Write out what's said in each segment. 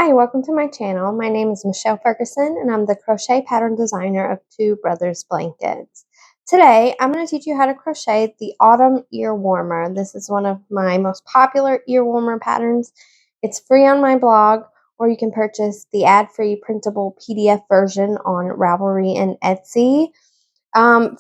Hi, welcome to my channel. My name is Michelle Ferguson and I'm the crochet pattern designer of Two Brothers Blankets. Today, I'm going to teach you how to crochet the Autumn Ear Warmer. This is one of my most popular ear warmer patterns. It's free on my blog, or you can purchase the ad-free printable PDF version on Ravelry and Etsy.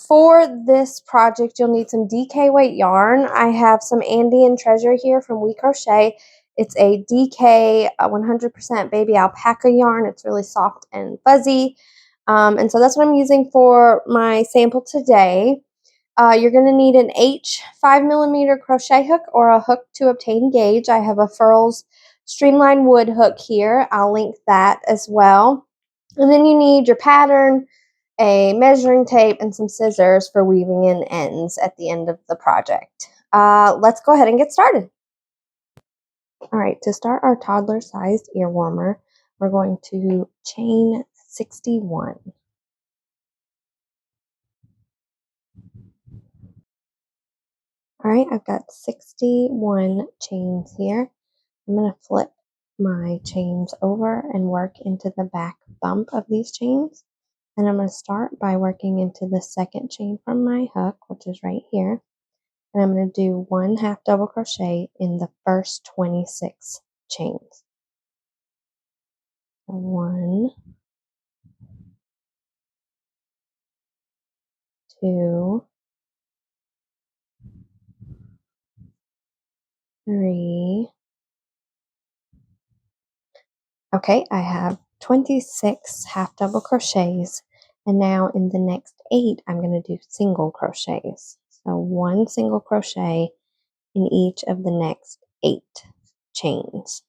For this project, you'll need some DK weight yarn. I have some Andean Treasure here from We Crochet. It's a DK 100% baby alpaca yarn. It's really soft and fuzzy. And so that's what I'm using for my sample today. You're going to need an H 5mm crochet hook or a hook to obtain gauge. I have a Furls Streamline Wood hook here. I'll link that as well. And then you need your pattern, a measuring tape, and some scissors for weaving in ends at the end of the project. Let's go ahead and get started. All right, to start our toddler-sized ear warmer, we're going to chain 61. All right, I've got 61 chains here. I'm going to flip my chains over and work into the back bump of these chains. And I'm going to start by working into the second chain from my hook, which is right here. And I'm going to do 1 half double crochet in the first 26 chains. 1, 2, 3. Okay, I have 26 half double crochets, and now in the next 8 I'm going to do single crochets. So 1 single crochet in each of the next 8 chains.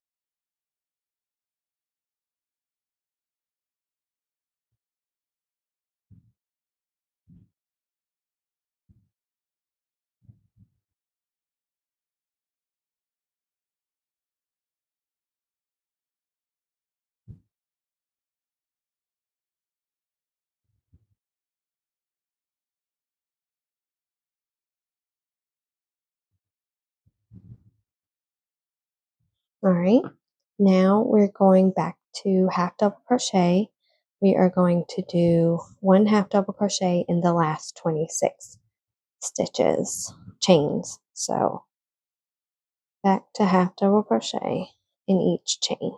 All right, now we're going back to half double crochet. We are going to do 1 half double crochet in the last 26 chains. So back to half double crochet in each chain.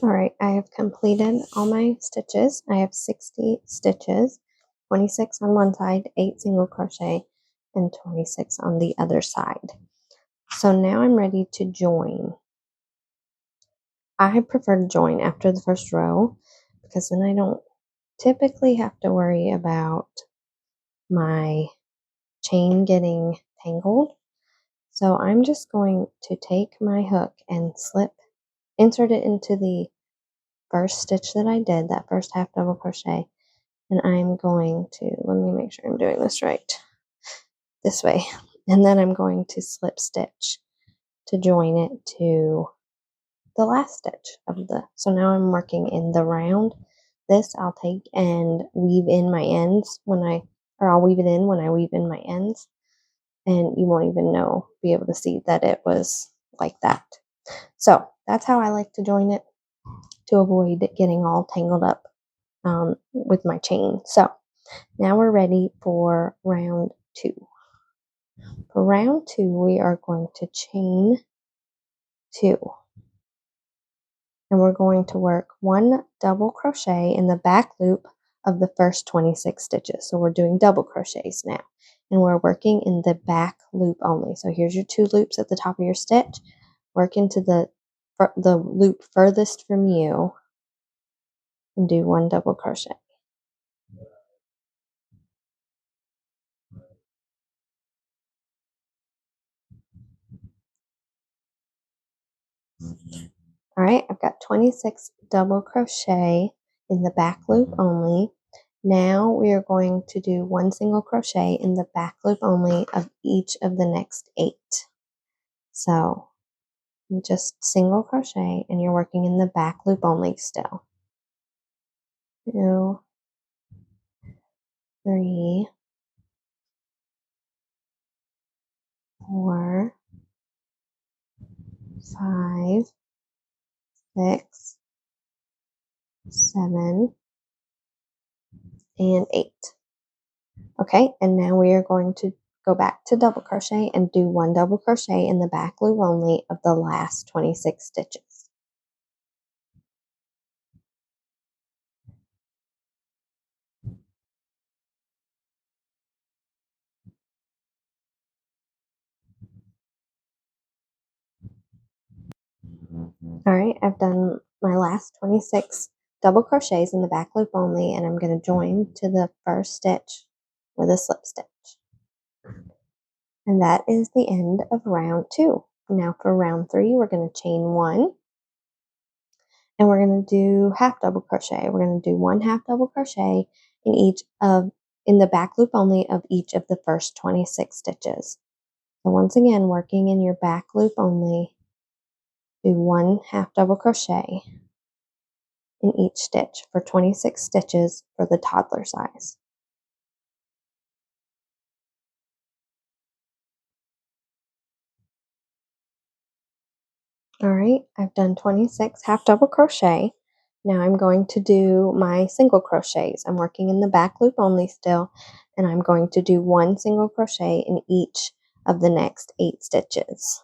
All right, I have completed all my stitches. I have 60 stitches, 26 on one side, 8 single crochet, and 26 on the other side. So now I'm ready to join. I prefer to join after the first row because then I don't typically have to worry about my chain getting tangled. So I'm just going to take my hook and insert it into the first stitch that I did, that first half double crochet, and I'm going to, let me make sure I'm doing this right, this way, and then I'm going to slip stitch to join it to the last stitch of so now I'm working in the round. This I'll take and weave in my ends I'll weave it in when I weave in my ends, and you won't even be able to see that it was like that. So that's how I like to join it, to avoid it getting all tangled up with my chain. So now we're ready for round 2. For round 2, we are going to chain 2. And we're going to work 1 double crochet in the back loop of the first 26 stitches. So we're doing double crochets now, and we're working in the back loop only. So here's your 2 loops at the top of your stitch. Work into the loop furthest from you and do 1 double crochet. All right, I've got 26 double crochet in the back loop only. Now we are going to do 1 single crochet in the back loop only of each of the next 8. So just single crochet, and you're working in the back loop only still. 2, 3, 4, 5, 6, 7, and 8. Okay, and now we are going to go back to double crochet and do 1 double crochet in the back loop only of the last 26 stitches. Alright, I've done my last 26 double crochets in the back loop only, and I'm going to join to the first stitch with a slip stitch. And that is the end of round 2. Now for round 3, we're going to chain 1, and we're going to do half double crochet. We're going to do 1 half double crochet in the back loop only of each of the first 26 stitches. So once again, working in your back loop only, do 1 half double crochet in each stitch for 26 stitches for the toddler size. Alright, I've done 26 half double crochet. Now I'm going to do my single crochets. I'm working in the back loop only still, and I'm going to do 1 single crochet in each of the next 8 stitches.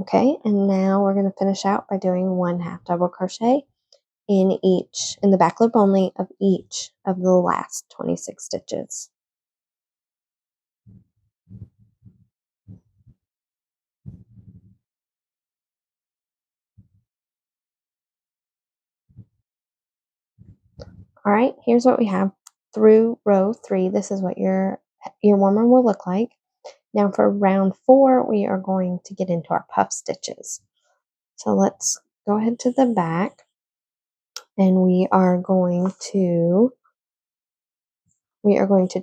Okay, and now we're going to finish out by doing 1 half double crochet in the back loop only of each of the last 26 stitches. All right, here's what we have through row 3. This is what your warmer will look like. Now for round 4, we are going to get into our puff stitches. So let's go ahead to the back, and we are going to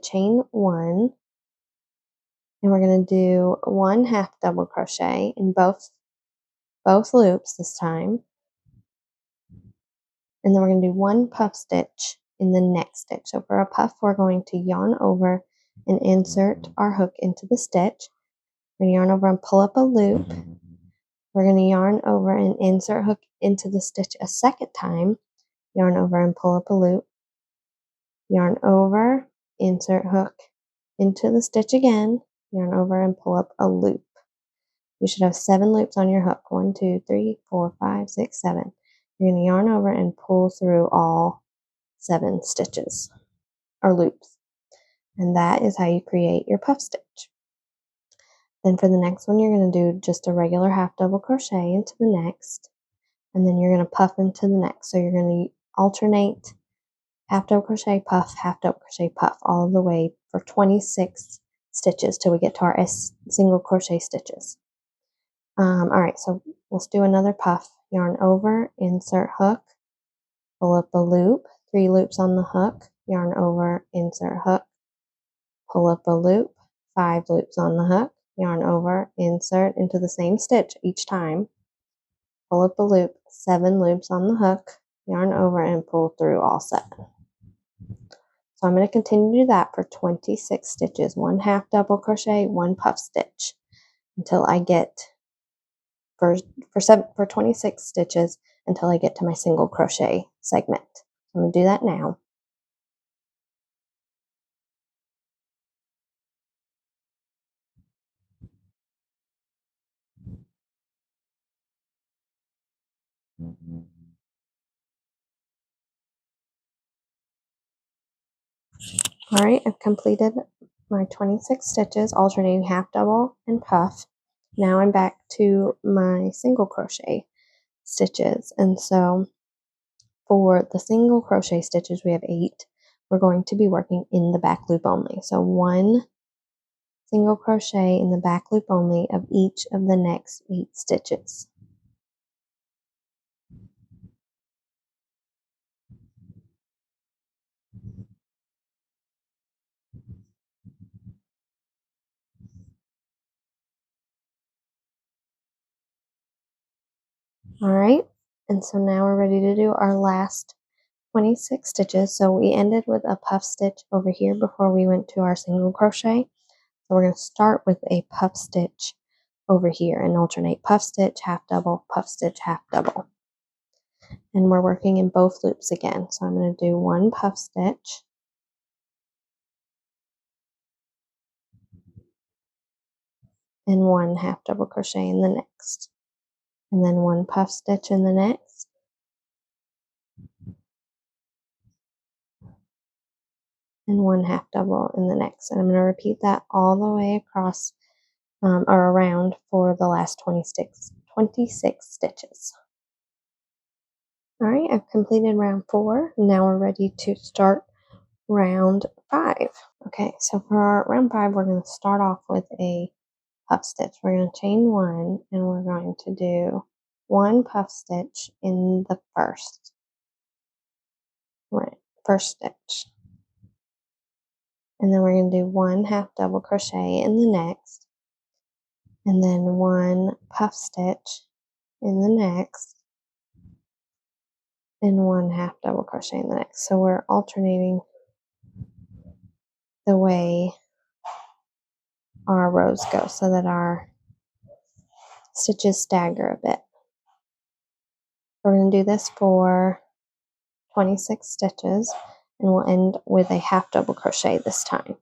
chain 1, and we're going to do 1 half double crochet in both loops this time. And then we're going to do 1 puff stitch in the next stitch. So for a puff, we're going to yarn over and insert our hook into the stitch. We're going to yarn over and pull up a loop. We're going to yarn over and insert hook into the stitch a second time. Yarn over and pull up a loop. Yarn over, insert hook into the stitch again. Yarn over and pull up a loop. You should have 7 loops on your hook. 1, 2, 3, 4, 5, 6, 7. You're going to yarn over and pull through all 7 stitches or loops. And that is how you create your puff stitch. Then for the next one, you're going to do just a regular half double crochet into the next, and then you're going to puff into the next. So you're going to alternate half double crochet, puff, half double crochet, puff, all the way for 26 stitches till we get to our single crochet stitches. All right, so let's do another puff. Yarn over, insert hook, pull up a loop, 3 loops on the hook, yarn over, insert hook, pull up a loop, 5 loops on the hook, yarn over, insert into the same stitch each time, pull up a loop, 7 loops on the hook, yarn over and pull through all 7. So I'm going to continue to do that for 26 stitches, 1 half double crochet, 1 puff stitch, until I get for 26 stitches until I get to my single crochet segment. So I'm going to do that now. All right, I've completed my 26 stitches, alternating half double and puff. Now I'm back to my single crochet stitches. And so for the single crochet stitches, we have 8. We're going to be working in the back loop only. So 1 single crochet in the back loop only of each of the next 8 stitches. All right, and so now we're ready to do our last 26 stitches. So we ended with a puff stitch over here before we went to our single crochet. So we're going to start with a puff stitch over here and alternate puff stitch, half double, puff stitch, half double. And we're working in both loops again. So I'm going to do one puff stitch, and one half double crochet in the next, and then one puff stitch in the next, and one half double in the next. And I'm going to repeat that all the way across or around for the last 26 stitches. All right, I've completed round 4. Now we're ready to start round 5. Okay, so for our round 5, we're going to start off with a puff stitch. We're going to chain 1, and we're going to do 1 puff stitch in the first stitch. And then we're going to do 1 half double crochet in the next, and then 1 puff stitch in the next, and 1 half double crochet in the next. So we're alternating the way our rows go so that our stitches stagger a bit. We're going to do this for 26 stitches, and we'll end with a half double crochet this time.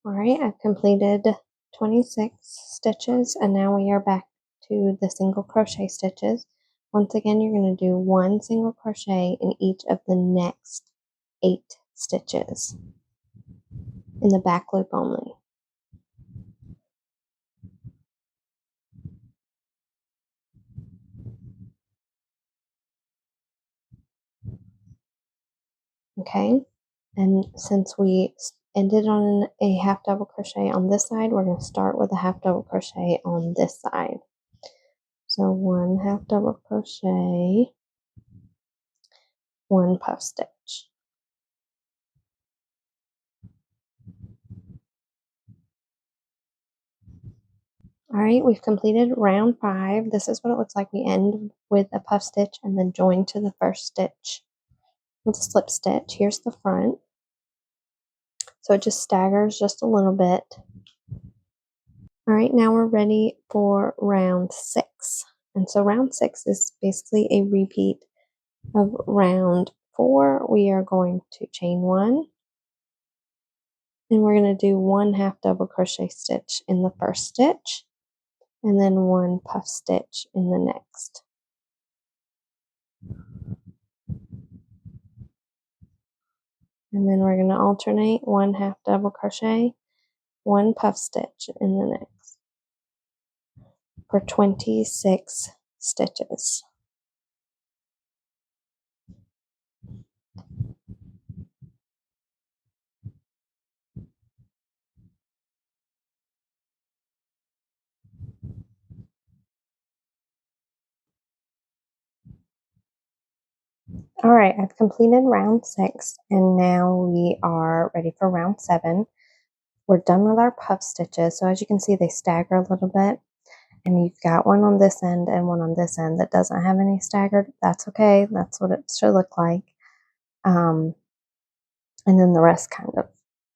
All right, I've completed 26 stitches, and now we are back to the single crochet stitches. Once again, you're going to do 1 single crochet in each of the next 8 stitches in the back loop only. Okay, and since we ended on a half double crochet on this side, we're going to start with a half double crochet on this side. So 1 half double crochet, 1 puff stitch. All right, we've completed round 5. This is what it looks like. We end with a puff stitch and then join to the first stitch with a slip stitch. Here's the front. So it just staggers just a little bit. All right, now we're ready for round 6. And so round 6 is basically a repeat of round 4. We are going to chain 1, and we're going to do 1 half double crochet stitch in the first stitch, and then 1 puff stitch in the next. And then we're going to alternate 1 half double crochet, 1 puff stitch in the next for 26 stitches. All right, I've completed round 6, and now we are ready for round 7. We're done with our puff stitches. So as you can see, they stagger a little bit, and you've got one on this end and one on this end that doesn't have any staggered. That's okay. That's what it should look like. And then the rest kind of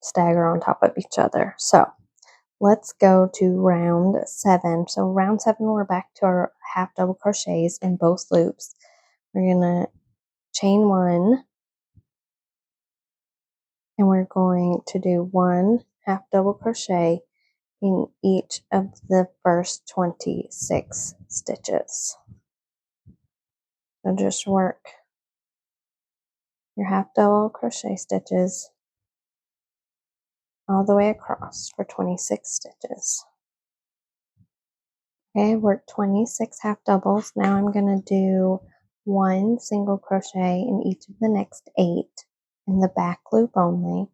stagger on top of each other. So let's go to round 7. So round 7, we're back to our half double crochets in both loops. We're going to chain 1, and we're going to do 1 half double crochet in each of the first 26 stitches. So just work your half double crochet stitches all the way across for 26 stitches. Okay, I've worked 26 half doubles. Now I'm going to do 1 single crochet in each of the next 8 in the back loop only.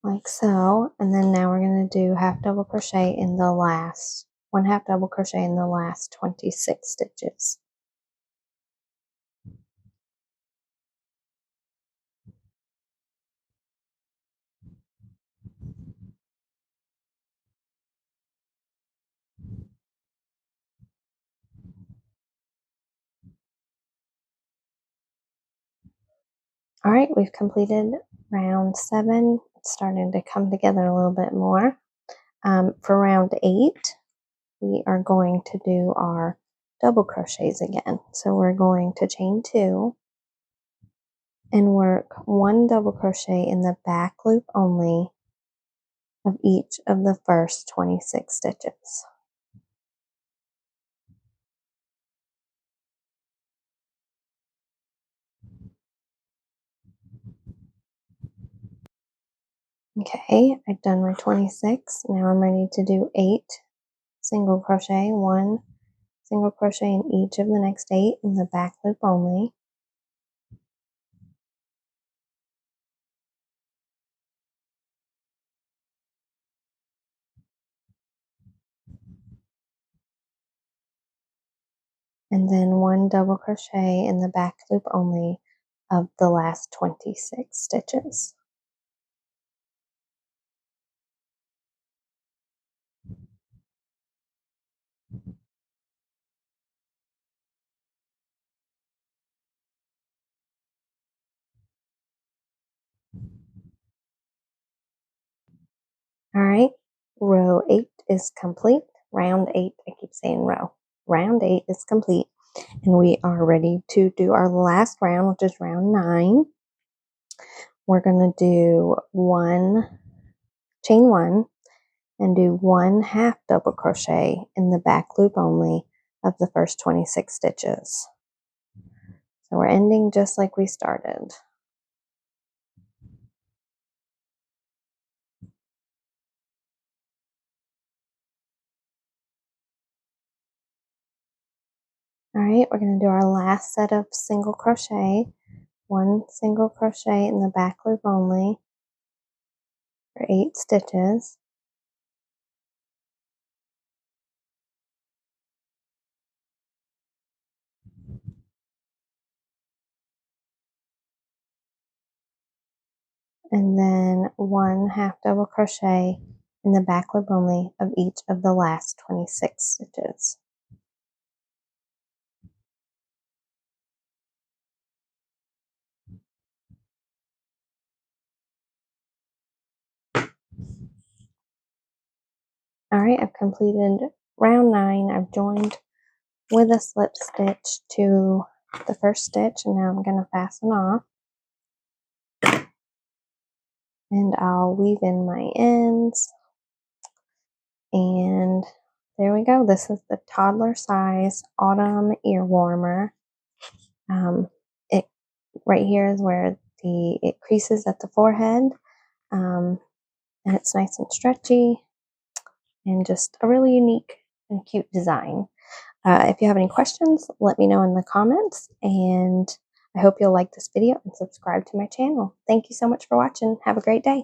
Like so, and then now we're going to do half double crochet in the last 1 half double crochet in the last 26 stitches. All right, we've completed round 7. It's starting to come together a little bit more. For round 8, we are going to do our double crochets again. So we're going to chain 2 and work 1 double crochet in the back loop only of each of the first 26 stitches. Okay, I've done my 26. Now I'm ready to do 8 single crochet, 1 single crochet in each of the next 8 in the back loop only. And then 1 double crochet in the back loop only of the last 26 stitches. All right, row 8 is complete. Round 8, I keep saying row. Round 8 is complete, and we are ready to do our last round, which is round 9. We're going to do chain 1 and do 1 half double crochet in the back loop only of the first 26 stitches. So we're ending just like we started. All right, we're going to do our last set of single crochet, 1 single crochet in the back loop only for 8 stitches. And then 1 half double crochet in the back loop only of each of the last 26 stitches. All right, I've completed round 9. I've joined with a slip stitch to the first stitch, and now I'm going to fasten off. And I'll weave in my ends. And there we go. This is the toddler size autumn ear warmer. It right here is where it creases at the forehead, and it's nice and stretchy, and just a really unique and cute design. If you have any questions, let me know in the comments, and I hope you'll like this video and subscribe to my channel. Thank you so much for watching. Have a great day.